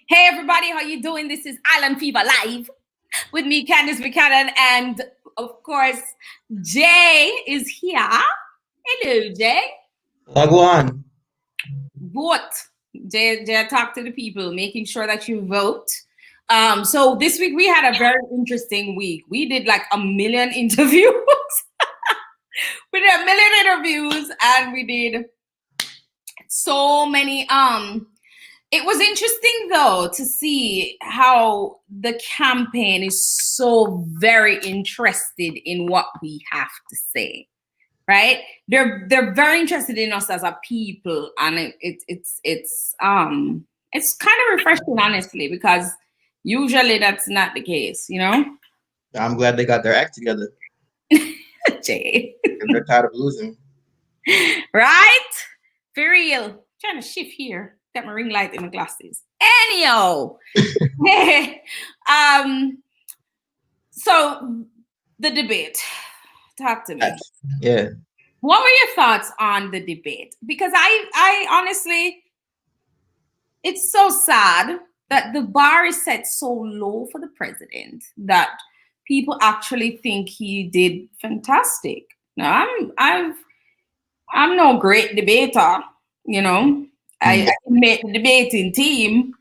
Hey everybody, how you doing? This is Island Fever Live with me, Candice Buchanan, and of course, Jay is here. Hello, Jay. Wagwan. Vote. Jay, talk to the people, making sure that you vote. So this week we had a very interesting week. We did like a million interviews. We did a million interviews, and we did so many. It was interesting though to see how the campaign is so very interested in what we have to say, right? They're very interested in us as a people, and it's kind of refreshing, honestly, because usually that's not the case, you know. I'm glad they got their act together. Jay, They're tired of losing. right? For real. Trying to shift here. Got my ring light in my glasses. Anyhow, so the debate. Talk to me. Yeah. What were your thoughts on the debate? Because I honestly, it's so sad that the bar is set so low for the president that people actually think he did fantastic. Now I'm no great debater, you know. I made the debating team,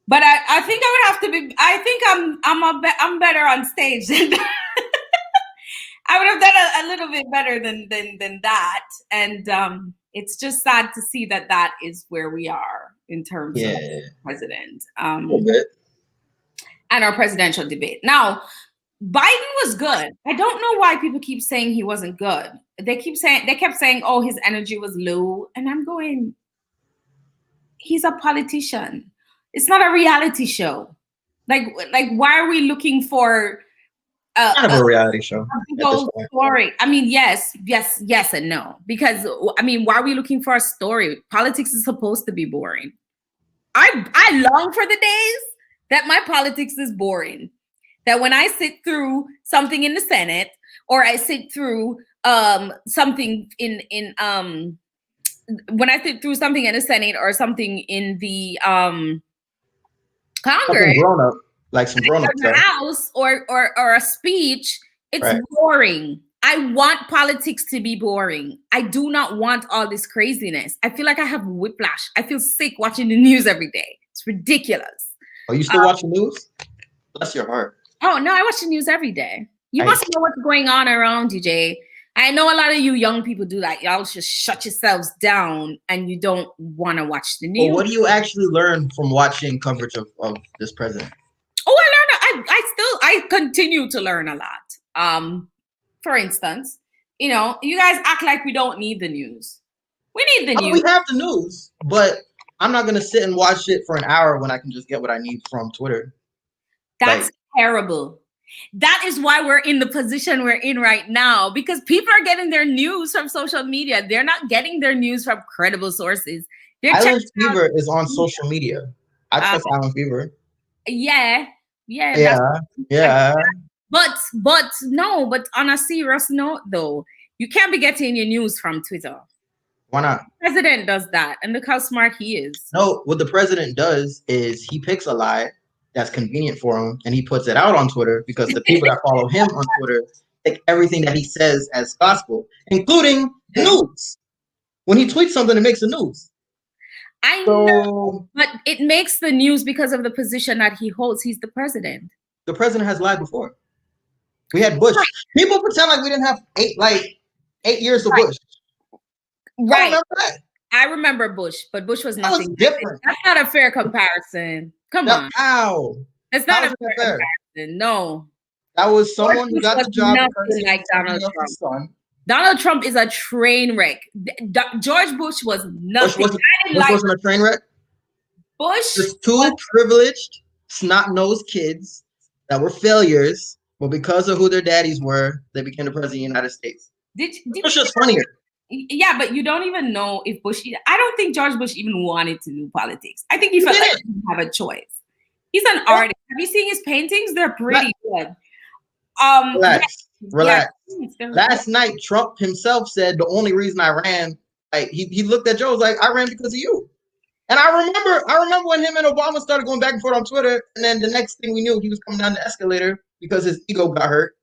but I think I would have to be. I think I'm better on stage than that. I would have done a little bit better than that, and it's just sad to see that is where we are in terms of president and our presidential debate. Now, Biden was good. I don't know why people keep saying he wasn't good. They kept saying, oh, his energy was low, and I'm going, he's a politician. It's not a reality show. Like why are we looking for kind of a reality show? Story. I mean, yes, and no. Because I mean, why are we looking for a story? Politics is supposed to be boring. I long for the days that my politics is boring. That when I sit through something in the Senate, or I sit through something in when I sit through something in the Senate or something in the Congress, grown up, like some grown up house or a speech, it's boring. I want politics to be boring. I do not want all this craziness. I feel like I have whiplash. I feel sick watching the news every day. It's ridiculous. Are you still watching news? Bless your heart. Oh no, I watch the news every day. You must know what's going on around you, Jay. I know a lot of you young people do that. Y'all just shut yourselves down and you don't want to watch the news. Well, what do you actually learn from watching coverage of this president? Oh, I continue to learn a lot. For instance, you know, you guys act like we don't need the news. We need the news. We have the news, but I'm not going to sit and watch it for an hour when I can just get what I need from Twitter. That's terrible. That is why we're in the position we're in right now, because people are getting their news from social media. They're not getting their news from credible sources. Island Fever is on social media. I trust Island Fever. Yeah. But on a serious note, though, you can't be getting your news from Twitter. Why not? The president does that, and look how smart he is. No, what the president does is he picks a lie that's convenient for him, and he puts it out on Twitter because the people that follow him on Twitter take everything that he says as gospel, including news. When he tweets something, it makes the news. I know, but it makes the news because of the position that he holds. He's the president. The president has lied before. We had Bush. People pretend like we didn't have 8 years of Bush. Right. I remember Bush, but Bush was nothing different. That's not a fair comparison. Come on. How? That's not a fair comparison. No. That was someone who got the job because like Donald Trump. Donald Trump is a train wreck. George Bush was nothing. Bush wasn't a train wreck? Bush was two privileged, snot-nosed kids that were failures, but because of who their daddies were, they became the president of the United States. Bush was funnier. Yeah, but you don't even know if Bush. I don't think George Bush even wanted to do politics. I think he felt like he didn't have a choice. He's an artist. Have you seen his paintings? They're pretty good. Relax. Last night, Trump himself said the only reason I ran, like he looked at Joe was like, I ran because of you. And I remember when him and Obama started going back and forth on Twitter, and then the next thing we knew, he was coming down the escalator because his ego got hurt.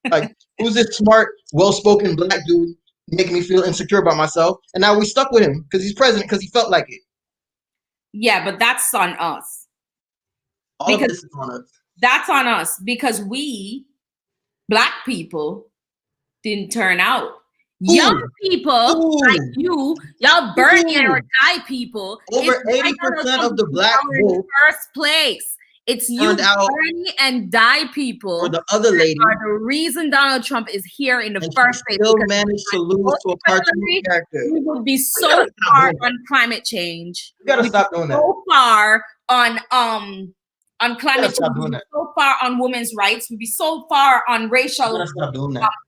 Like, who's this smart, well-spoken black dude making me feel insecure about myself? And now we stuck with him because he's president because he felt like it. Yeah, but that's on us. All of this is on us. That's on us because we, black people, didn't turn out. Young people like you, y'all Bernie or die people. Over 80% of the black vote in the first place. It's you, Bernie and die people. Or the other lady are the reason Donald Trump is here in the first place. Still managed to lose to a cartoon character. We would be so far on climate change. We gotta stop doing that. So far on climate change. So far on women's rights. We'd be so far on racial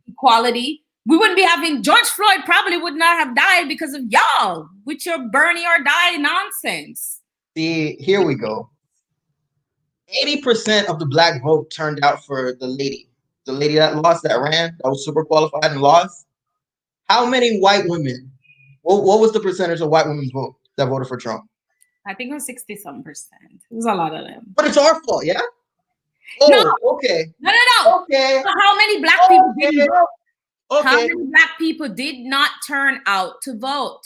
equality. We wouldn't be having George Floyd probably would not have died because of y'all with your Bernie or die nonsense. See, here we go. 80% of the black vote turned out for the lady that lost, that ran, that was super qualified and lost. How many white women? What was the percentage of white women's vote that voted for Trump? I think it was 60-some percent. It was a lot of them. But it's our fault, yeah? Oh, no. Okay. No. Okay. So how many black people didn't vote? Okay. How many black people did not turn out to vote?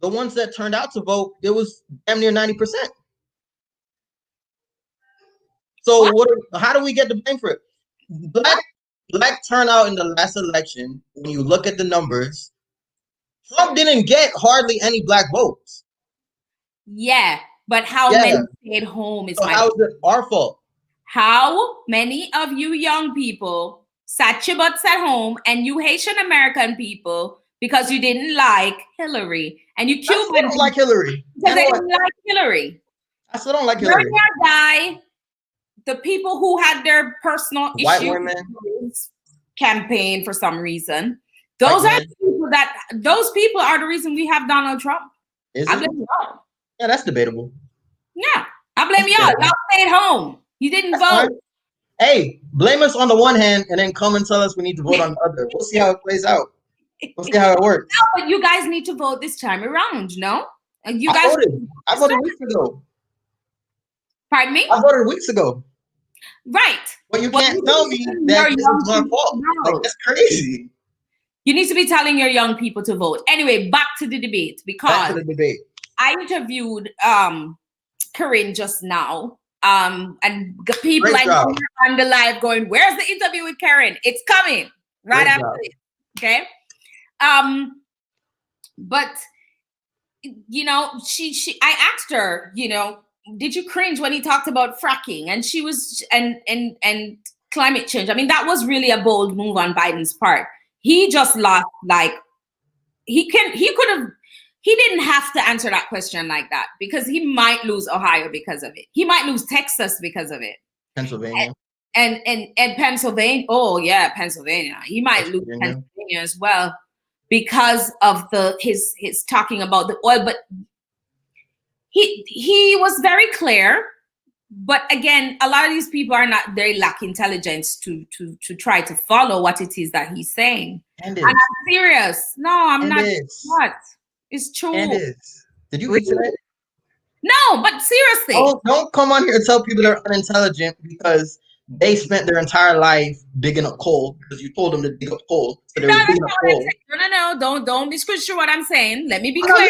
The ones that turned out to vote, it was damn near 90%. So how do we get the blame for it? Black turnout in the last election, when you look at the numbers, Trump didn't get hardly any black votes. Yeah, but how many stayed home is how is it our fault? How many of you young people sat your butts at home and you Haitian American people because you didn't like Hillary and you Cuban I don't like Hillary. Because they didn't like Hillary. I still don't like Hillary. The people who had their personal white issues women campaign for some reason. Those people are the reason we have Donald Trump. I blame y'all. Yeah, that's debatable. Yeah, I blame y'all. Y'all stayed home. You didn't vote. Fine. Hey, blame us on the one hand and then come and tell us we need to vote on the other. We'll see how it plays out. We'll see how it works. No, but you guys need to vote this time around, no? I voted weeks ago. Pardon me? I voted weeks ago. Right. But you can't tell me that this is my fault. Like, that's crazy. You need to be telling your young people to vote. Anyway, back to the debate because I interviewed Corinne just now. And people on the live going, where's the interview with Karen? It's coming right after this. Okay. But you know, I asked her, you know, did you cringe when he talked about fracking? And she was and climate change. I mean, that was really a bold move on Biden's part. He just lost, like he didn't have to answer that question like that because he might lose Ohio because of it. He might lose Texas because of it. Pennsylvania. And Pennsylvania. Oh yeah, Pennsylvania. He might lose Pennsylvania as well because of his talking about the oil, but he was very clear, but again, a lot of these people are not, they lack intelligence to try to follow what it is that he's saying. And I'm serious. No, I'm not. What? It's true. Candice, did you eat today? No, but seriously. Oh, don't come on here and tell people they're unintelligent because they spent their entire life digging up coal because you told them to dig up coal. So No. Don't misconstrue what I'm saying. Let me be clear.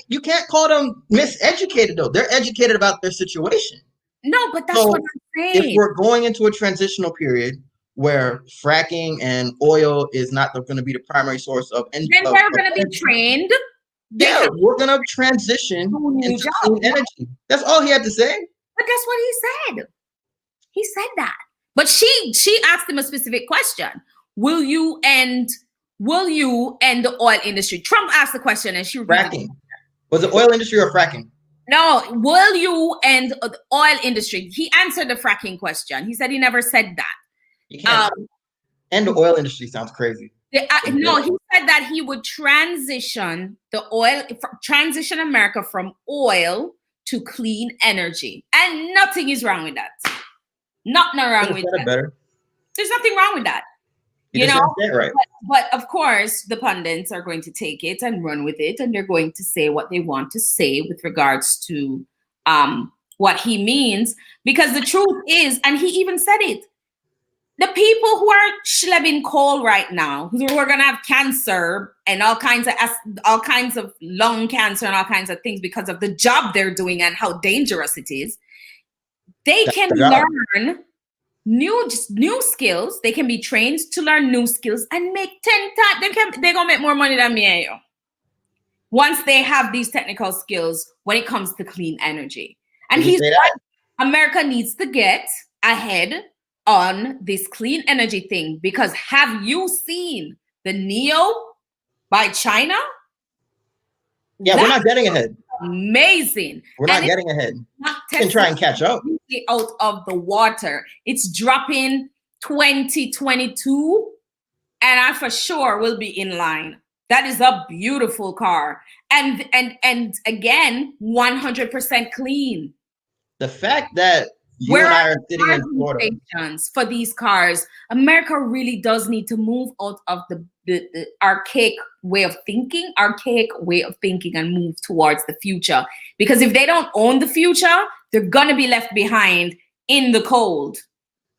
You can't call them miseducated though. They're educated about their situation. No, but that's what I'm saying. If we're going into a transitional period where fracking and oil is not going to be the primary source of energy, then they're going to be trained. Yeah, we're going to transition into clean energy. That's all he had to say. But that's what he said. He said that. But she asked him a specific question. Will you end the oil industry? Trump asked the question and she fracking. Was it oil industry or fracking? No, will you end the oil industry? He answered the fracking question. He said he never said that. You can't. End the oil industry sounds crazy. No, he said that he would transition America from oil to clean energy. And nothing is wrong with that. Nothing wrong with that. Better. There's nothing wrong with that. He You just know, didn't say it right. but of course, the pundits are going to take it and run with it, and they're going to say what they want to say with regards to what he means. Because the truth is, and he even said it, the people who are schlepping coal right now, who are going to have cancer and all kinds of lung cancer and all kinds of things because of the job they're doing and how dangerous it is, they That's can the job. learn new skills. They can be trained to learn new skills and make 10 times. They're gonna make more money than me and you once they have these technical skills when it comes to clean energy. And Did he he's say right. that? America needs to get ahead on this clean energy thing, because have you seen the NEO by China? Yeah, we're not getting ahead. Amazing. We're not getting ahead. We can try and catch up. Out of the water. It's dropping 2022, and I for sure will be in line. That is a beautiful car. And again, 100% clean. The fact that you and I are sitting in Florida for these cars, America really does need to move out of the archaic way of thinking, and move towards the future. Because if they don't own the future, they're gonna be left behind in the cold.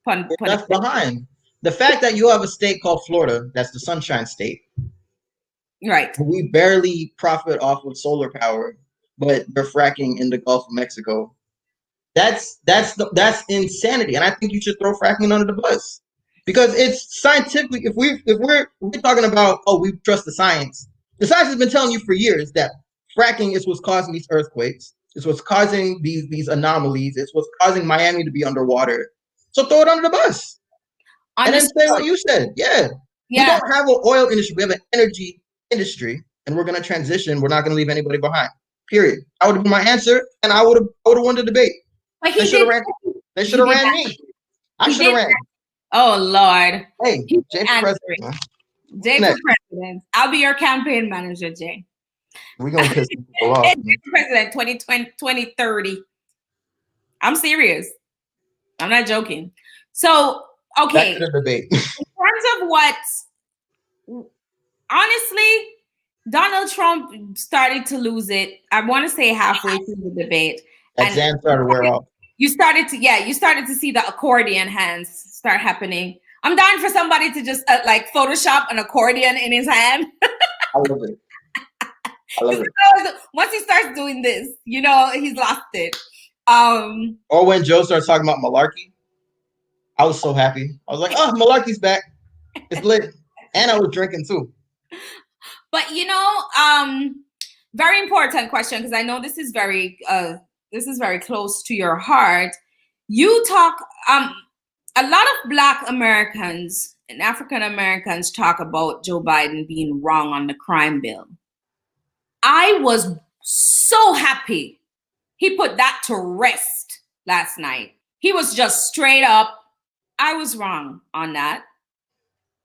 Left behind. The fact that you have a state called Florida, that's the Sunshine State. Right. We barely profit off of solar power, but they're fracking in the Gulf of Mexico. That's insanity, and I think you should throw fracking under the bus, because it's scientifically. If we're talking about, oh, we trust the science has been telling you for years that fracking is what's causing these earthquakes. It's what's causing these anomalies. It's what's causing Miami to be underwater. So throw it under the bus, and then say what you said. Yeah. We don't have an oil industry. We have an energy industry, and we're gonna transition. We're not gonna leave anybody behind. Period. That would be my answer, and I would have won the debate. But They should have ran. They should have ran me. I should have ran. Oh Lord. Hey, Jay for president. Jay for president. I'll be your campaign manager, Jay. We're gonna piss people off. Jay for president 2030. I'm serious. I'm not joking. So okay. Back to the debate. In terms of what, honestly, Donald Trump started to lose it. I want to say halfway through the debate. Exam started to wear off. You started to see the accordion hands start happening. I'm dying for somebody to just like Photoshop an accordion in his hand. I love it. I love it. Once he starts doing this, he's lost it. Or when Joe starts talking about malarkey, I was so happy. I was like, oh, malarkey's back. It's lit. And I was drinking too. But very important question, because I know this is very close to your heart. You talk, a lot of Black Americans and African Americans talk about Joe Biden being wrong on the crime bill. I was so happy he put that to rest last night. He was just straight up, I was wrong on that.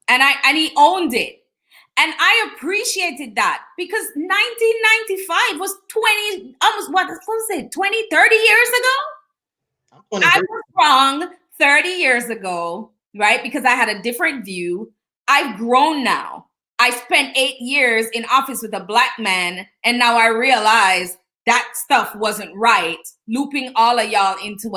And he owned it. And I appreciated that, because 1995 was 30 years ago? I was wrong 30 years ago, right? Because I had a different view. I've grown now. I spent 8 years in office with a Black man, and now I realize that stuff wasn't right. Looping all of y'all into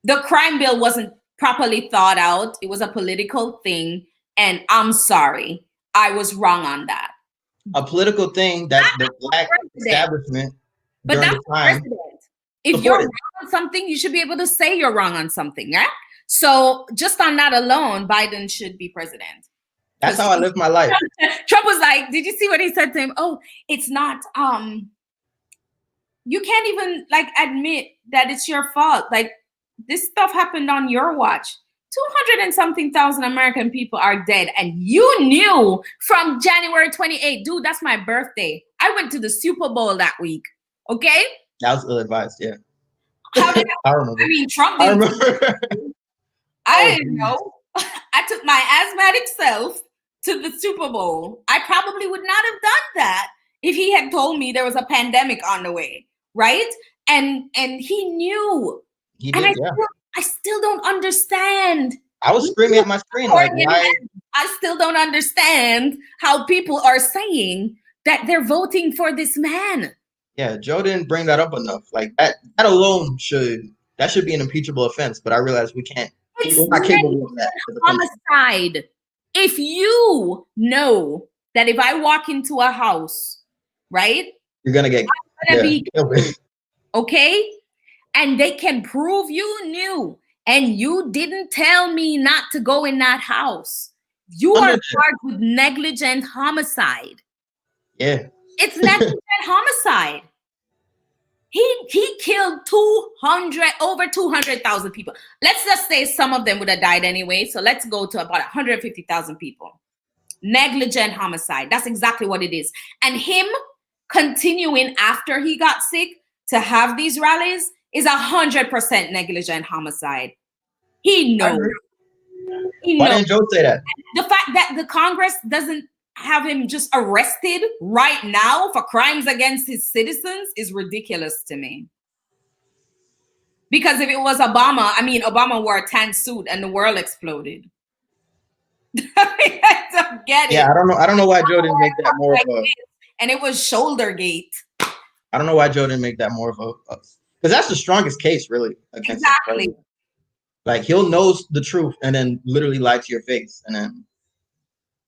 the crime bill wasn't properly thought out. It was a political thing, and I'm sorry, I was wrong on that. A political thing that the Black establishment during the time. If you're wrong on something, you should be able to say you're wrong on something, yeah? So just on that alone, Biden should be president. That's how I live my life. Trump was like, did you see what he said to him? Oh, it's not, you can't even like admit that it's your fault. Like, this stuff happened on your watch. 200 and something thousand American people are dead. And you knew from January 28th, dude, that's my birthday. I went to the Super Bowl that week. Okay? That was ill-advised, yeah. How did I remember. I mean, Trump didn't. I didn't know. I took my asthmatic self to the Super Bowl. I probably would not have done that if he had told me there was a pandemic on the way, right? And he knew. He did, I still don't understand. I was screaming at my screen like, why? I still don't understand how people are saying that they're voting for this man. Yeah, Joe didn't bring that up enough. Like that alone should be an impeachable offense. But I realize we can't. We're not capable of that. Homicide. If you know that if I walk into a house, right, you're gonna get be killed, okay, and they can prove you knew and you didn't tell me not to go in that house, you are charged with negligent homicide. Yeah, it's negligent homicide. He killed over 200,000 people. Let's just say some of them would have died anyway. So let's go to about 150,000 people. Negligent homicide. That's exactly what it is. And him continuing after he got sick to have these rallies is 100% negligent homicide. He knows. Why didn't Joe say that? The fact that the Congress doesn't have him just arrested right now for crimes against his citizens is ridiculous to me. Because if it was Obama, I mean, Obama wore a tan suit and the world exploded. I don't get it. Yeah, I don't know why Joe didn't make that more of a. And it was Shouldergate. I don't know why Joe didn't make that more of a, because that's the strongest case, really. Exactly. Like he'll knows the truth and then literally lie to your face, and then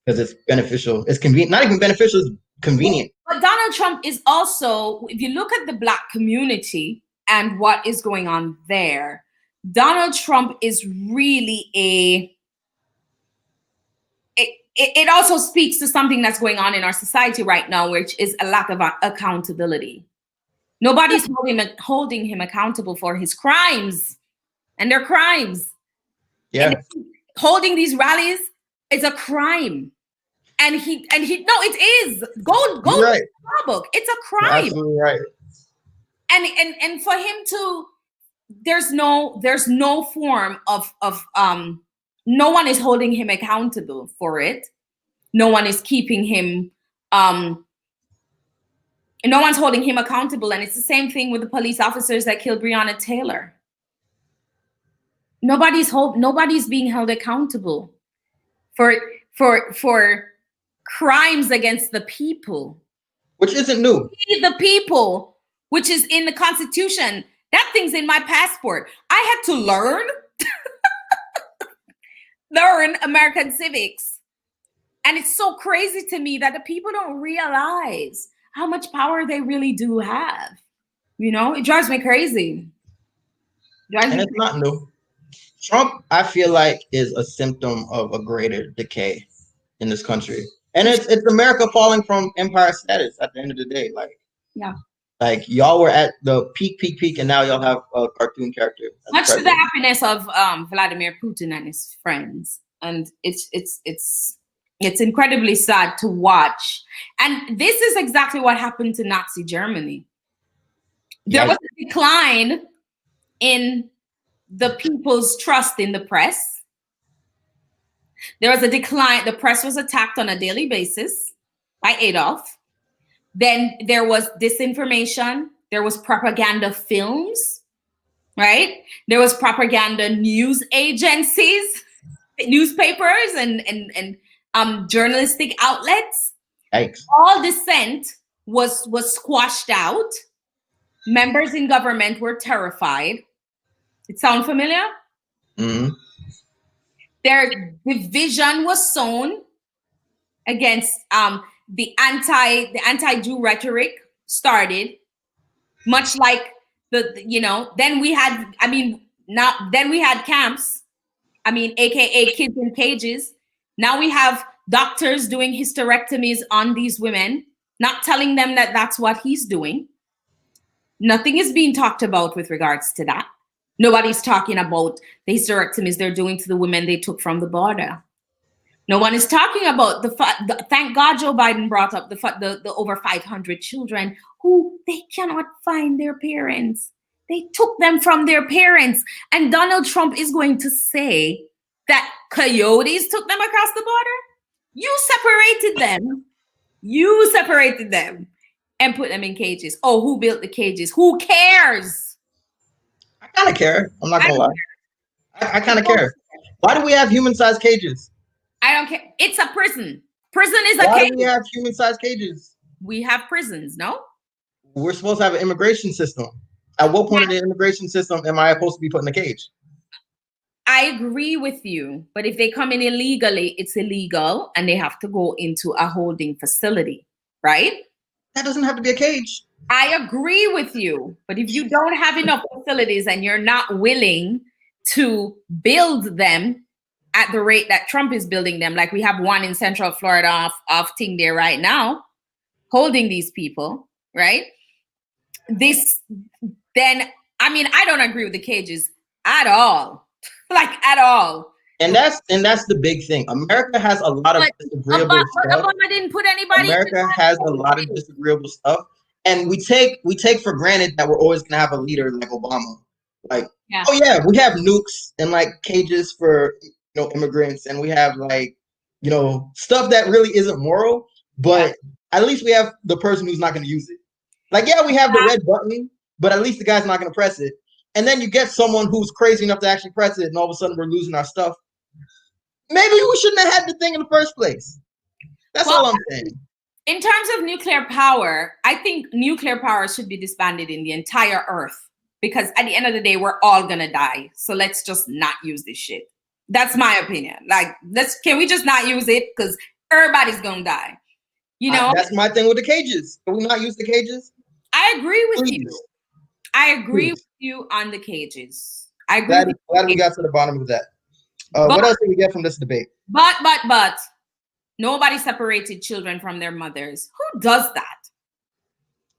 because it's beneficial, it's convenient. Not even beneficial, it's convenient. But Donald Trump is also, if you look at the Black community and what is going on there, Donald Trump is really it also speaks to something that's going on in our society right now, which is a lack of accountability. Nobody's holding him accountable for his crimes, and they're crimes. Yeah, holding these rallies is a crime. And he no, it is. Go right. to the book. It's a crime. You're absolutely right. And for him to, there's no form of no one is holding him accountable for it. No one is keeping him no one's holding him accountable. And it's the same thing with the police officers that killed Breonna Taylor. Nobody's being held accountable for crimes against the people, which isn't new. The people, which is in the Constitution. That thing's in my passport. I had to learn American civics, and it's so crazy to me that the people don't realize how much power they really do have. You know, it drives me crazy. It's not new. Trump, I feel like, is a symptom of a greater decay in this country. And it's America falling from empire status at the end of the day. Like y'all were at the peak, and now y'all have a cartoon character. Much to the happiness of Vladimir Putin and his friends. And it's incredibly sad to watch. And this is exactly what happened to Nazi Germany. There was a decline in the people's trust in the press. There was a decline. The press was attacked on a daily basis by Adolf. Then there was disinformation. There was propaganda films, right? There was propaganda news agencies, newspapers, and journalistic outlets. Yikes. All dissent was squashed out. Members in government were terrified. It sound familiar? Mm-hmm. Their division was sown against the anti-Jew rhetoric started, much like then we had camps, aka kids in cages. Now we have doctors doing hysterectomies on these women, not telling them that that's what he's doing. Nothing is being talked about with regards to that. Nobody's talking about the hysterectomies they're doing to the women they took from the border. No one is talking about thank God Joe Biden brought up the over 500 children who they cannot find their parents. They took them from their parents. And Donald Trump is going to say that coyotes took them across the border. You separated them and put them in cages. Oh, who built the cages? Who cares? I kind of care. I'm not gonna lie. I kind of care. Why do we have human-sized cages? I don't care. It's a prison. Prison is a Why cage. do we have human-sized cages? We have prisons, no? We're supposed to have an immigration system. At what point in the immigration system am I supposed to be put in a cage? I agree with you, but if they come in illegally, it's illegal and they have to go into a holding facility, right? That doesn't have to be a cage. I agree with you, but if you don't have enough facilities and you're not willing to build them at the rate that Trump is building them, like we have one in Central Florida off thing there right now, holding these people, right? Then, I mean, I don't agree with the cages at all, like at all. And that's the big thing. America has a lot of disagreeable stuff. Obama didn't put anybody. America has a lot of disagreeable stuff, and we take for granted that we're always gonna have a leader like Obama. Like, oh yeah, we have nukes and like cages for immigrants, and we have like stuff that really isn't moral, but at least we have the person who's not gonna use it. Like, yeah, we have the red button, but at least the guy's not gonna press it. And then you get someone who's crazy enough to actually press it, and all of a sudden we're losing our stuff. Maybe we shouldn't have had the thing in the first place. That's all I'm saying. In terms of nuclear power, I think nuclear power should be disbanded in the entire earth because at the end of the day, we're all gonna die. So let's just not use this shit. That's my opinion. Like, can we just not use it? Because everybody's gonna die. That's my thing with the cages. Can we not use the cages? I agree with you. I agree with you on the cages. I agree. Glad we got to the bottom of that. What else did we get from this debate? But nobody separated children from their mothers. Who does that?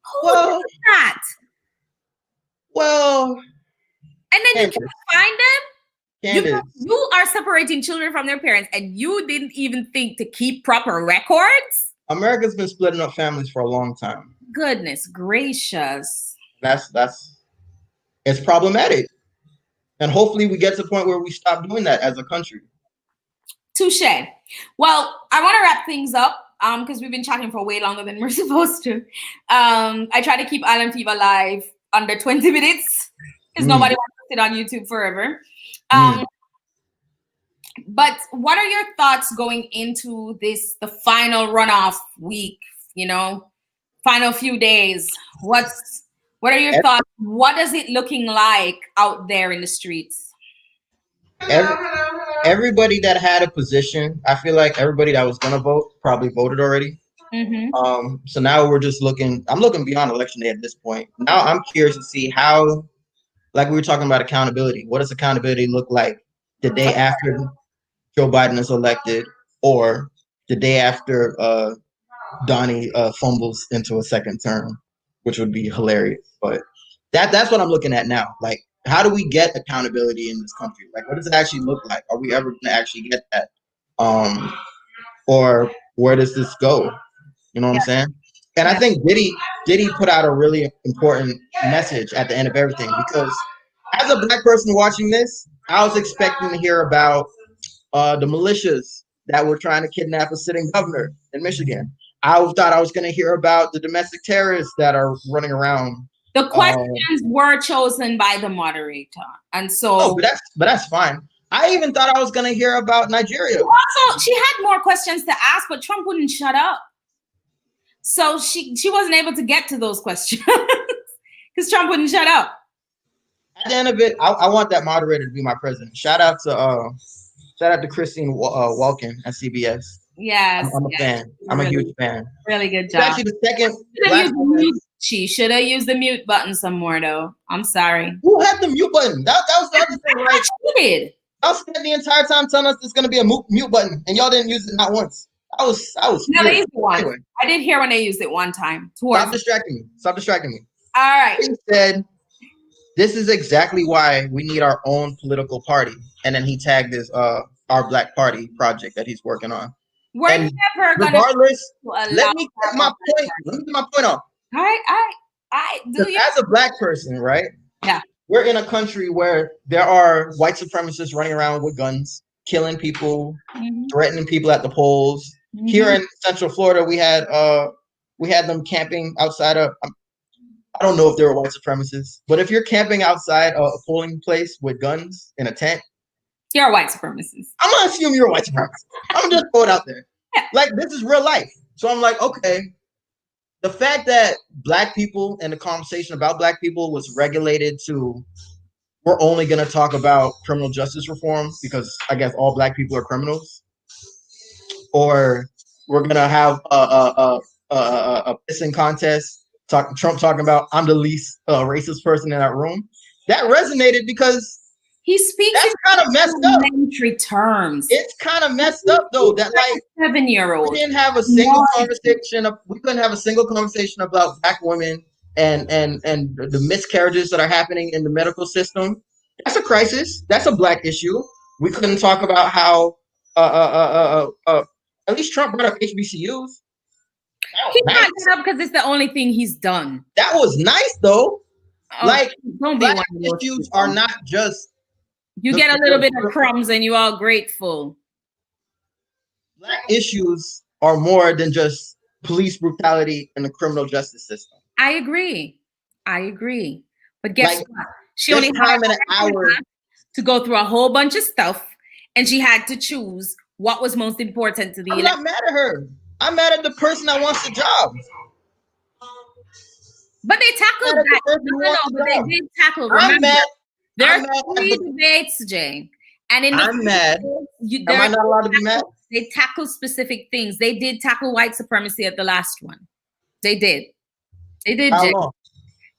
Who does that? Well, and then you can't find them. Candice. You are separating children from their parents, and you didn't even think to keep proper records. America's been splitting up families for a long time. Goodness gracious. It's problematic. And hopefully we get to the point where we stop doing that as a country. Touche. Well, I want to wrap things up because we've been chatting for way longer than we're supposed to. I try to keep Island Fever live under 20 minutes because nobody wants to sit on YouTube forever. But what are your thoughts going into the final runoff week, final few days? What are your thoughts? What is it looking like out there in the streets? Everybody that had a position, I feel like everybody that was gonna vote probably voted already. So now we're just I'm looking beyond election day at this point. Now I'm curious to see how, like we were talking about accountability. What does accountability look like the day after Joe Biden is elected, or the day after Donnie fumbles into a second term, which would be hilarious. But that's what I'm looking at now. Like, how do we get accountability in this country? Like, what does it actually look like? Are we ever going to actually get that? Or where does this go? You know what I'm saying? And I think Diddy put out a really important message at the end of everything, because as a black person watching this, I was expecting to hear about the militias that were trying to kidnap a sitting governor in Michigan. I thought I was going to hear about the domestic terrorists that are running around. The questions were chosen by the moderator, and so. Oh, but that's fine. I even thought I was going to hear about Nigeria. Also, she had more questions to ask, but Trump wouldn't shut up. So she wasn't able to get to those questions because Trump wouldn't shut up. At the end of it, I want that moderator to be my president. Shout out to Christine Walken at CBS. Yes, I'm a fan. I'm a huge fan. Really good job. Actually, the second. She should have used the mute button some more, though. I'm sorry. Who had the mute button? That was the other thing, right? She did. I was spending the entire time telling us there's going to be a mute button, and y'all didn't use it not once. I was. No, they used it once. Anyway. I did hear when they used it one time. Stop distracting me. All right. He said, "This is exactly why we need our own political party," and then he tagged his our Black Party project that he's working on. We're never going to. Let me get my point off. All right. As a Black person, right? Yeah. We're in a country where there are white supremacists running around with guns, killing people, threatening people at the polls. Here in Central Florida, we had them camping outside of. I don't know if they were white supremacists, but if you're camping outside a polling place with guns in a tent, You're a white supremacist. I'm gonna assume you're a white supremacist. I'm gonna just throw it out there. Like, this is real life. So I'm like, okay, the fact that black people and the conversation about black people was regulated to, we're only gonna talk about criminal justice reform because I guess all black people are criminals, or we're gonna have a pissing contest. Trump talking about I'm the least racist person in that room. That resonated because he speaks that's kind of messed up. Elementary terms. It's kind of messed up though. That like 7-year-old. We didn't have a single conversation. We couldn't have a single conversation about black women and the miscarriages that are happening in the medical system. That's a crisis. That's a black issue. We couldn't talk about how at least Trump brought up HBCUs. He brought it up because it's the only thing he's done. That was nice though. Like, don't be black issues are not just. You get a little bit of crumbs and you're all grateful. Black issues are more than just police brutality in the criminal justice system. I agree. But guess what? She this only time had in an hour to go through a whole bunch of stuff, and she had to choose what was most important to the I'm not mad at her. I'm mad at the person that wants the job. But they tackled that. But they did tackle. Remember, there are 3 debates, Jay. And in I'm mad. Am I not allowed to be mad? They tackle specific things. They did tackle white supremacy at the last one. They did. How Jay. long?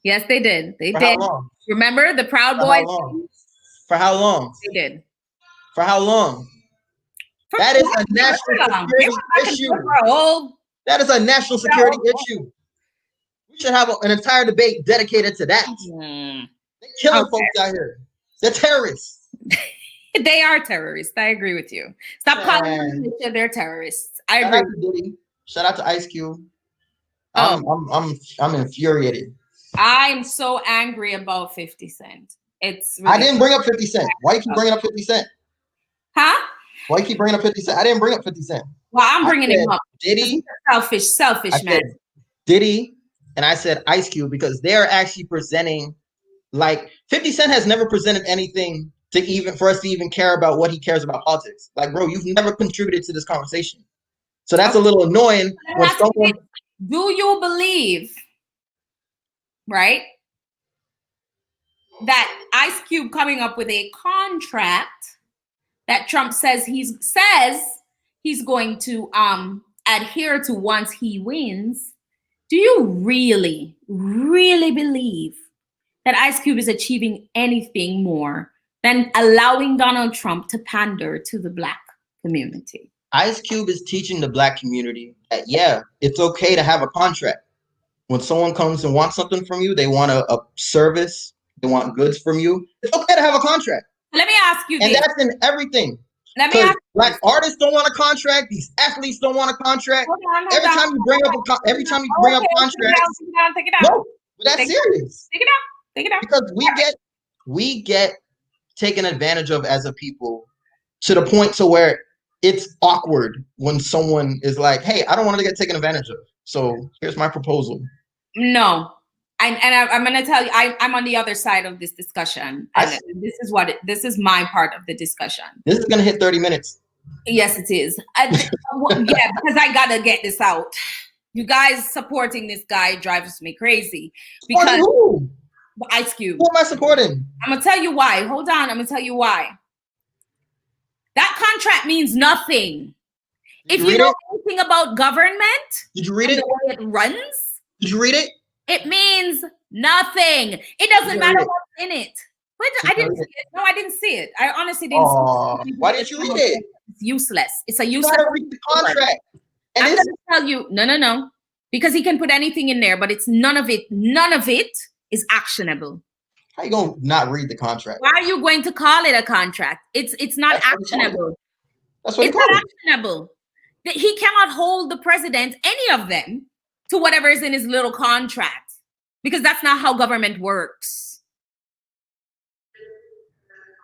Yes, they did. They For did. How long? Remember the Proud Boys? For how long? They did. For how long? That is a national security issue. That is a national security issue. We should have an entire debate dedicated to that. They're killing folks out here. They're terrorists. They are terrorists. I agree with you. Stop calling them they're terrorists. I agree. Shout out to Ice Cube. I'm infuriated. I'm so angry about 50 Cent. It's I didn't bring up 50 Cent. Why you keep bringing up 50 Cent? Huh? Why you keep bringing up 50 Cent? I didn't bring up 50 Cent. Well, I'm bringing him up. Diddy? Selfish man. Diddy, and I said Ice Cube because they're actually presenting, like, 50 Cent has never presented anything for us to even care about what he cares about politics. Like, bro, you've never contributed to this conversation. So that's a little annoying when someone. Do you believe, right, that Ice Cube coming up with a contract that Trump says he's going to adhere to once he wins? Do you really, really believe that Ice Cube is achieving anything more than allowing Donald Trump to pander to the Black community? Ice Cube is teaching the Black community that, yeah, it's okay to have a contract. When someone comes and wants something from you, they want a service, they want goods from you, it's okay to have a contract. Let me ask you and that's in everything. Because Black artists don't want a contract, these athletes don't want a contract. Every time you bring up contracts, no, but that's serious. Take it out. Because we get taken advantage of as a people to the point to where it's awkward when someone is like, hey, I don't want to get taken advantage of. So here's my proposal. No. I'm going to tell you, I'm on the other side of this discussion. And this is my part of the discussion. This is going to hit 30 minutes. Yes, it is. Yeah, because I got to get this out. You guys supporting this guy drives me crazy. Because who? Ice Cube. Who am I supporting? I'm going to tell you why. Hold on. I'm going to tell you why. That contract means nothing. If you know anything about government, did you read it? The way it runs, did you read it? It means nothing. It doesn't matter what's in it. I didn't see it. No, I didn't see it. I honestly didn't see it. Why didn't you read it? It's useless. It's a useless. You gotta read the contract. And I'm gonna tell you, no. Because he can put anything in there, but it's none of it is actionable. How you gonna not read the contract? Why are you going to call it a contract? It's not actionable. That's what it's not actionable. He cannot hold the president, any of them, to whatever is in his little contract, because that's not how government works.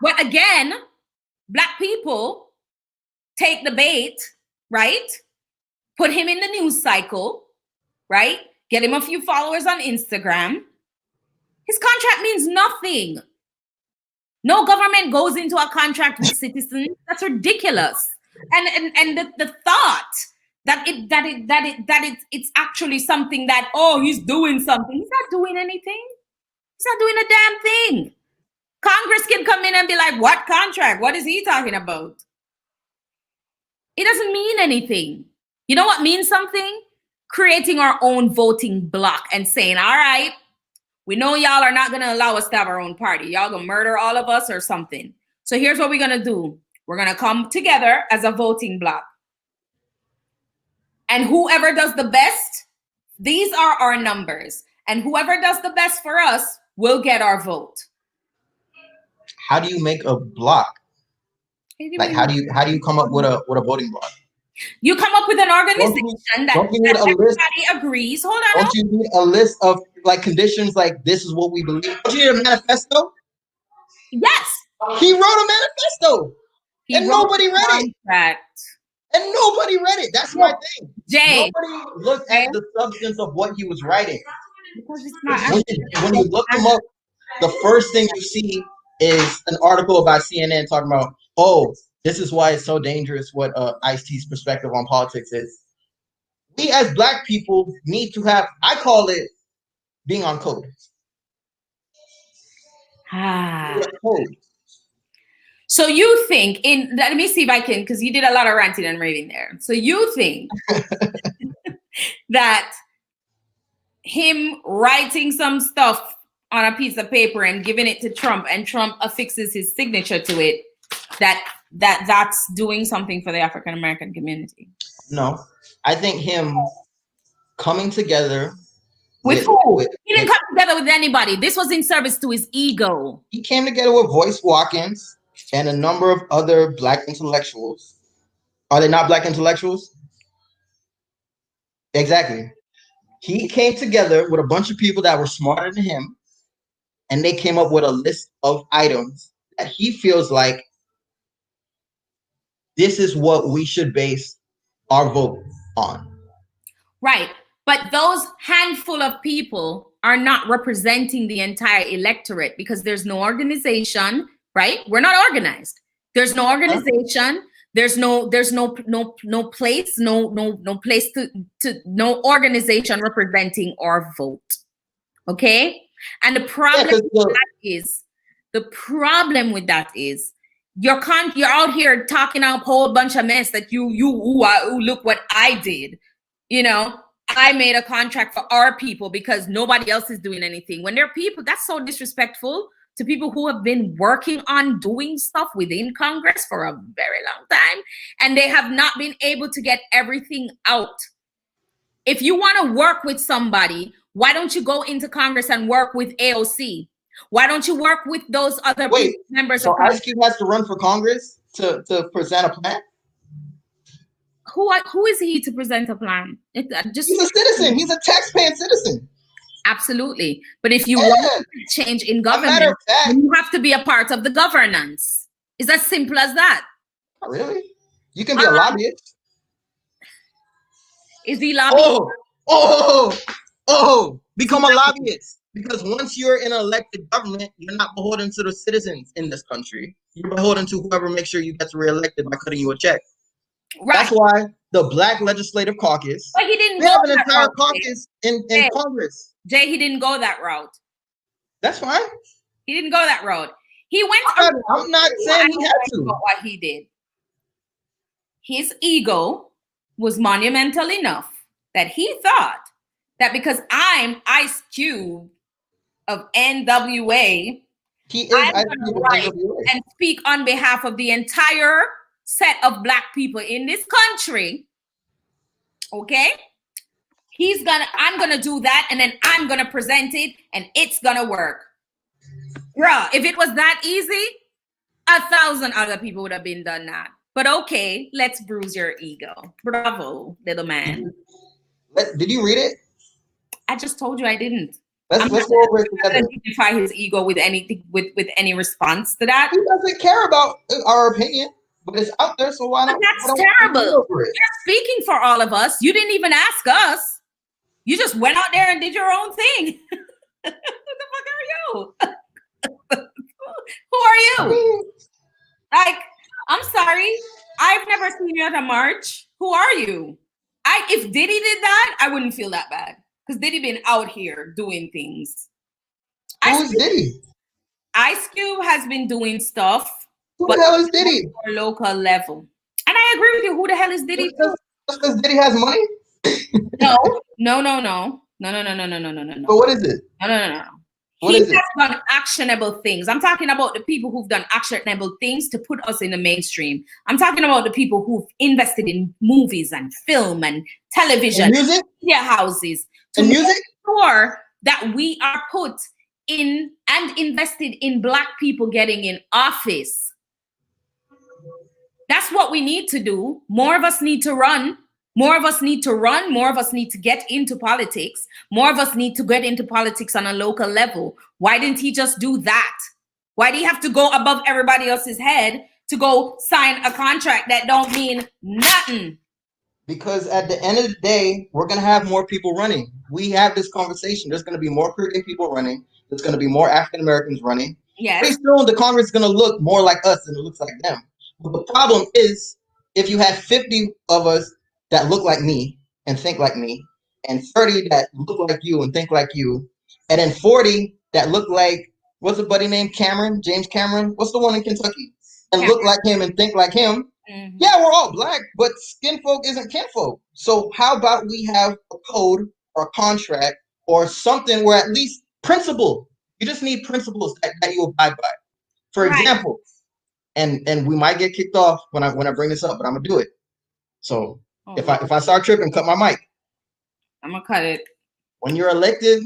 But again, Black people take the bait, right? Put him in the news cycle, right? Get him a few followers on Instagram. His contract means nothing. No government goes into a contract with citizens. That's ridiculous. And the thought it's actually something that, oh, he's doing something. He's not doing anything. He's not doing a damn thing. Congress can come in and be like, what contract? What is he talking about? It doesn't mean anything. You know what means something? Creating our own voting block and saying, all right, we know y'all are not going to allow us to have our own party. Y'all going to murder all of us or something. So here's what we're going to do. We're going to come together as a voting block. And whoever does the best, these are our numbers. And whoever does the best for us will get our vote. How do you make a block? Like, how do you come up with a voting block? You come up with an organization that everybody agrees. Hold on. Don't you need a list of like conditions, like this is what we believe? Don't you need a manifesto? Yes. He wrote a manifesto. And nobody read it. And nobody read it. That's my thing. Jay. Nobody looked at the substance of what he was writing. Because it's not when you look him up, the first thing you see is an article about CNN talking about, oh, this is why it's so dangerous what Ice-T's perspective on politics is. We as Black people need to have, I call it being on code. Code. So you think, let me see if I can, because you did a lot of ranting and raving there. So you think that him writing some stuff on a piece of paper and giving it to Trump and Trump affixes his signature to it, that's doing something for the African American community? No, I think him coming together with who? He didn't come together with anybody. This was in service to his ego. He came together with Royce Watkins and a number of other Black intellectuals. Are they not Black intellectuals? Exactly. He came together with a bunch of people that were smarter than him, and they came up with a list of items that he feels like this is what we should base our vote on. Right. But those handful of people are not representing the entire electorate because there's no organization, right? We're not organized. There's no organization. There's no place, no place to no organization representing our vote. Okay? And the problem with that is you're out here talking a whole bunch of mess that you look what I did. You know, I made a contract for our people because nobody else is doing anything. When there are people, that's so disrespectful to people who have been working on doing stuff within Congress for a very long time, and they have not been able to get everything out. If you want to work with somebody, why don't you go into Congress and work with AOC? Why don't you work with those other members of Congress? Ice Cube has to run for Congress to present a plan? Who is he to present a plan? He's a citizen. He's a taxpaying citizen. Absolutely. But if you want to change in government, you have to be a part of the governance. It's as simple as that. Not really. You can be a lobbyist. Is he lobbying? Become a lobbyist. Because once you're in an elected government, you're not beholden to the citizens in this country. You're beholden to whoever makes sure you get reelected by cutting you a check. Right. That's why the Black Legislative Caucus. But he didn't go have an entire caucus in Congress. Jay, he didn't go that route. That's fine. He didn't go that road. He went. I'm not saying he had to. What he did. His ego was monumental enough that he thought that because I'm Ice Cube of NWA, I'm going to write and speak on behalf of the entire set of Black people in this country. Okay? I'm gonna do that, and then I'm gonna present it, and it's gonna work. Bruh, if it was that easy, 1,000 other people would have been done that. But okay, let's bruise your ego. Bravo, little man. Did you read it? I just told you I didn't. Let's go over it together. Identify his ego with anything, with any response to that. He doesn't care about our opinion. But it's out there, so why not? That's terrible. You're speaking for all of us. You didn't even ask us. You just went out there and did your own thing. What the fuck are you? Who are you? Like, I'm sorry. I've never seen you at a march. Who are you? If Diddy did that, I wouldn't feel that bad. Because Diddy been out here doing things. Who is Diddy? Ice Cube has been doing stuff. Who the hell is Diddy? Or local level. And I agree with you. Who the hell is Diddy? Just because Diddy has money? No. No. But what is it? No. What he is it? has done actionable things. I'm talking about the people who've done actionable things to put us in the mainstream. I'm talking about the people who've invested in movies and film and television, and music, media houses, to and make music. sure that we are put in and invested in Black people getting in office. That's what we need to do. More of us need to run. More of us need to run. More of us need to get into politics. More of us need to get into politics on a local level. Why didn't he just do that? Why do you have to go above everybody else's head to go sign a contract that don't mean nothing? Because at the end of the day, we're going to have more people running. We have this conversation. There's going to be more Caribbean people running. There's going to be more African Americans running. Yes. Pretty soon, the Congress is going to look more like us than it looks like them. But the problem is, if you have 50 of us that look like me and think like me, and 30 that look like you and think like you, and then 40 that look like, what's the buddy named Cameron? James Cameron? What's the one in Kentucky? And Cameron. look like him and think like him. Mm-hmm. Yeah, we're all Black, but skin folk isn't kinfolk. So how about we have a code or a contract or something where at least principle, you just need principles that you abide by. For example, and we might get kicked off when I bring this up, but I'm gonna do it. So if I start tripping, cut my mic. I'm gonna cut it. When you're elected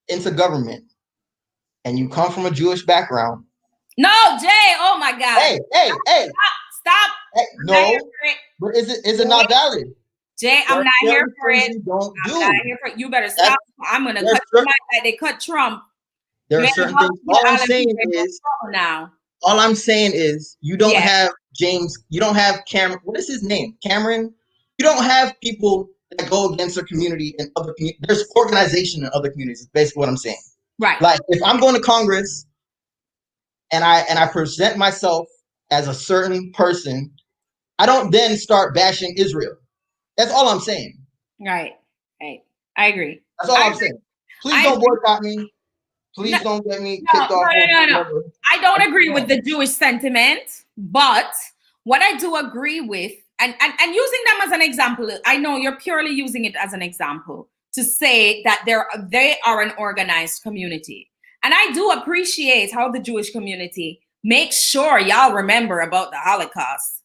into government and you come from a Jewish background. No, Jay. Oh my God. Hey. Stop. Hey, no. But is it not valid? Jay, I'm not here for it. You don't do. I'm not here for it. You better stop. I'm gonna cut your mic like they cut Trump. There are certain things. All I'm saying is now. All I'm saying is you don't have James, you don't have Cameron. What is his name? Cameron? You don't have people that go against their community and other communities. There's organization in other communities. Is basically what I'm saying. Right. Like if I'm going to Congress and I present myself as a certain person, I don't then start bashing Israel. That's all I'm saying. Right. I agree. That's all I'm saying. Please don't boycott me. Please don't get me kicked off. No. I don't agree with the Jewish sentiment, but what I do agree with, and using them as an example, I know you're purely using it as an example to say that they are an organized community. And I do appreciate how the Jewish community makes sure y'all remember about the Holocaust.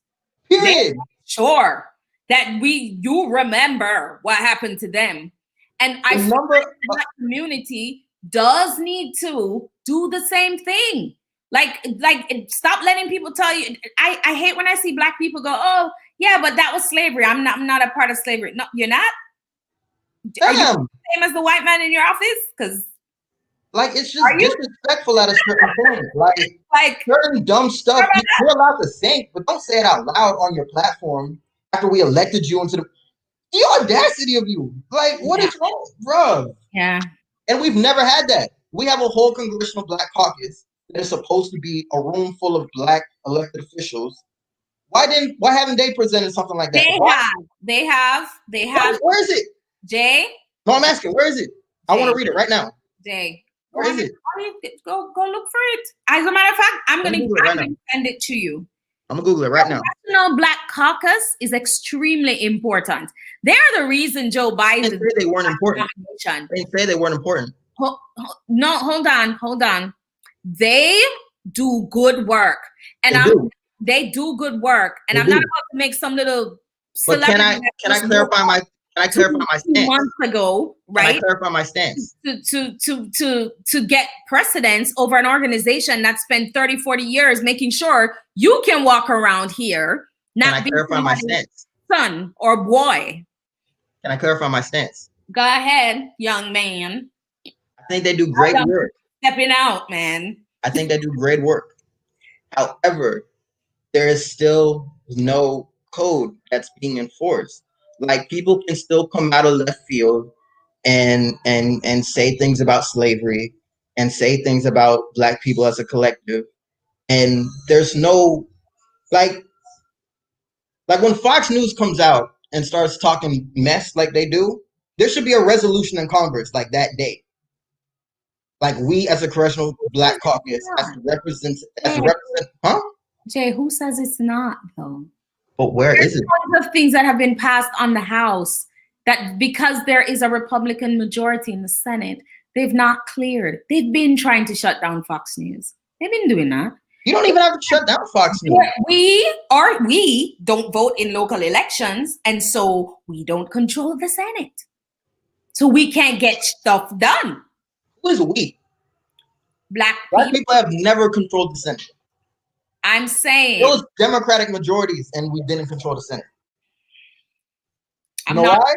Period. Sure that you remember what happened to them. And I feel like that community does need to do the same thing. Like stop letting people tell you. I hate when I see Black people go, oh yeah, but that was slavery. I'm not a part of slavery. No, you're not. Are you the same as the white man in your office? Because like it's just disrespectful at a certain point. Like certain dumb stuff you're allowed to think, but don't say it out loud on your platform after we elected you into the audacity of you. Like, what is wrong, bro? Yeah. And we've never had that. We have a whole congressional Black caucus that is supposed to be a room full of Black elected officials. Why haven't they presented something like that? They have. Where is it? Jay? No, I'm asking, where is it? I want to read it right now. Jay. Where is it? Go look for it. As a matter of fact, I'm gonna send it to you. I'm gonna Google it right now. The National Black Caucus is extremely important. They're the reason Joe Biden. They weren't important. They say they weren't important. No, hold on. They do good work, and they do good work. And I'm not about to make some little. But can I clarify my? Can I clarify my stance? Months ago, right? Can I clarify my stance? To get precedence over an organization that spent 30, 40 years making sure you can walk around here, not be clarify my stance? Son or boy. Can I clarify my stance? Go ahead, young man. I think they do great work. Stepping out, man. I think they do great work. However, there is still no code that's being enforced. Like people can still come out of left field and say things about slavery and say things about Black people as a collective. And there's no, like when Fox News comes out and starts talking mess like they do, there should be a resolution in Congress like that day. Like we as a Congressional Black Caucus, huh? Jay, who says it's not though? But where is it? Tons of things that have been passed on the House that because there is a Republican majority in the Senate, they've not cleared. They've been trying to shut down Fox News. They've been doing that. You don't even have to shut down Fox News. We don't vote in local elections, and so we don't control the Senate. So we can't get stuff done. Who is we? Black people have never controlled the Senate. I'm saying those Democratic majorities, and we didn't control the Senate. You know why?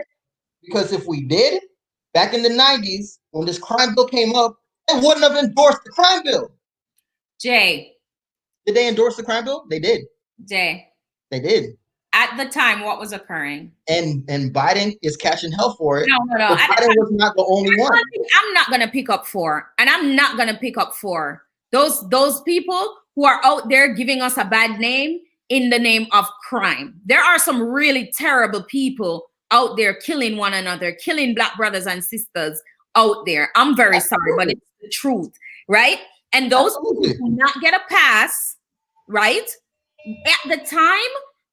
Because if we did, back in the 90s, when this crime bill came up, they wouldn't have endorsed the crime bill. Jay. Did they endorse the crime bill? They did. Jay. They did. At the time, what was occurring? And Biden is catching hell for it. No. But Biden was not the only one. I'm not going to pick up for, and I'm not going to pick up for those people who are out there giving us a bad name in the name of crime. There are some really terrible people out there killing one another, killing Black brothers and sisters out there. I'm very sorry, but it's the truth, right? And those people do not get a pass, right? At the time,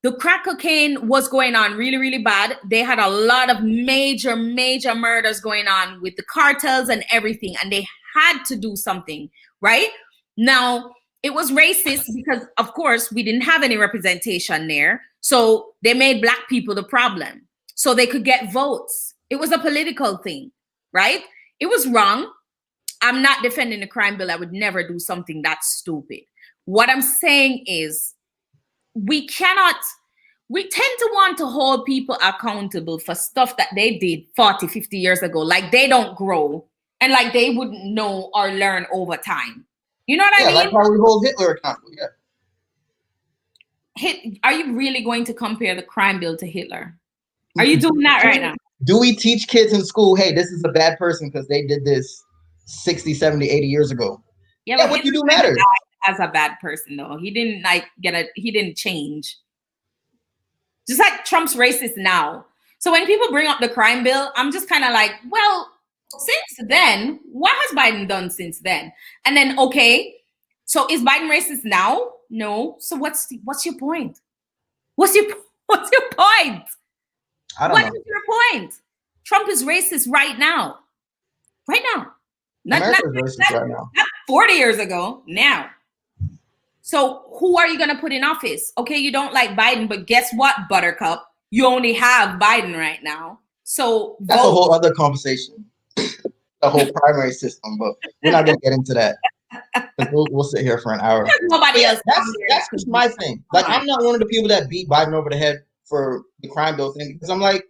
the crack cocaine was going on really, really bad. They had a lot of major murders going on with the cartels and everything, and they had to do something, right? Now, it was racist because, of course, we didn't have any representation there. So they made Black people the problem so they could get votes. It was a political thing, right? It was wrong. I'm not defending the crime bill. I would never do something that stupid. What I'm saying is we tend to want to hold people accountable for stuff that they did 40, 50 years ago. Like they don't grow and like they wouldn't know or learn over time. You know what I mean? Like how we hold Hitler accountable, yeah. Are you really going to compare the crime bill to Hitler? Are you doing that right now? Do we teach kids in school, hey, this is a bad person because they did this 60, 70, 80 years ago? Yeah, what you do matters. As a bad person, though. He didn't he didn't change. Just like Trump's racist now. So when people bring up the crime bill, I'm just kind of like, well, since then, what has Biden done since then? And then, okay, so is Biden racist now? No. So what's your point? What's your point? I don't know. What is your point? Trump is racist right now. Right now. Not racist right now. Not 40 years ago, now. So who are you going to put in office? Okay, you don't like Biden, but guess what, Buttercup? You only have Biden right now. So that's a whole other conversation. The whole primary system, but we're not going to get into that. We'll sit here for an hour. Nobody else. That's just my thing. Like, I'm not one of the people that beat Biden over the head for the crime bill thing because I'm like,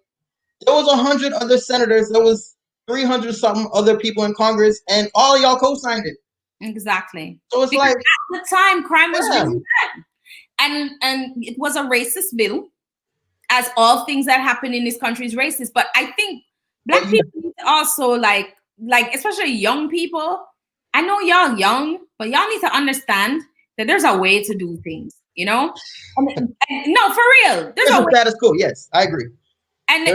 there was 100 other senators, there was 300 something other people in Congress, and all y'all co-signed it. Exactly. So it's like at the time, crime was really bad, and it was a racist bill, as all things that happen in this country is racist. But I think Black people need to also like especially young people. I know y'all young, but y'all need to understand that there's a way to do things. You know, and no, for real. There's a status quo. Yes, I agree. And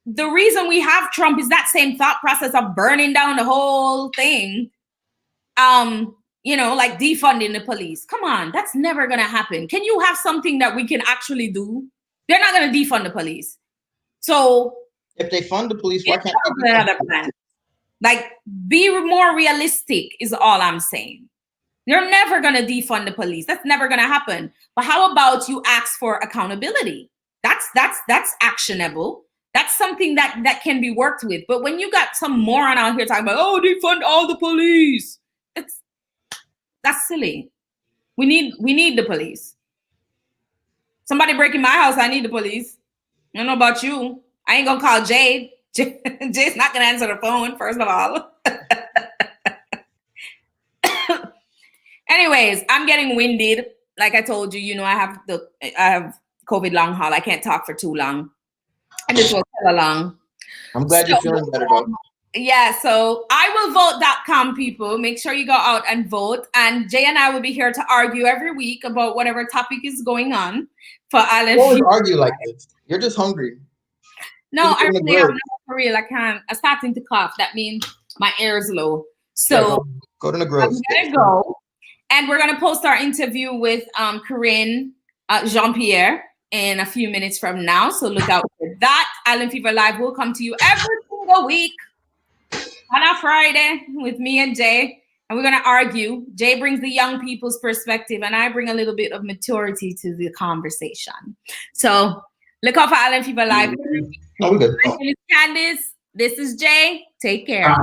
the reason we have Trump is that same thought process of burning down the whole thing. You know, like defunding the police. Come on, that's never gonna happen. Can you have something that we can actually do? They're not gonna defund the police. So if they fund the police, why can't they another plan? Like, be more realistic is all I'm saying. They're never gonna defund the police. That's never gonna happen. But how about you ask for accountability? That's actionable. That's something that can be worked with. But when you got some moron out here talking about, oh, defund all the police, that's silly. We need the police. Somebody breaking my house, I need the police. I don't know about you. I ain't gonna call Jade. Jade's not gonna answer the phone, first of all. Anyways, I'm getting winded. Like I told you, you know, I have COVID long haul. I can't talk for too long. And this was hella long. I'm glad you're feeling better though. Yeah, so I will vote.com, people. Make sure you go out and vote. And Jay and I will be here to argue every week about whatever topic is going on for Aleph. You always argue like this. You're just hungry. No, I really am. No, for real. I can't. I'm starting to cough. That means my air is low. So go to the grill. I'm gonna go, and we're gonna post our interview with Corinne Jean-Pierre in a few minutes from now. So look out for that. Island Fever Live will come to you every single week on a Friday with me and Jay, and we're gonna argue. Jay brings the young people's perspective, and I bring a little bit of maturity to the conversation. So look out for Island Fever Live. Oh, we're good. My name is Candice. This is Jay. Take care.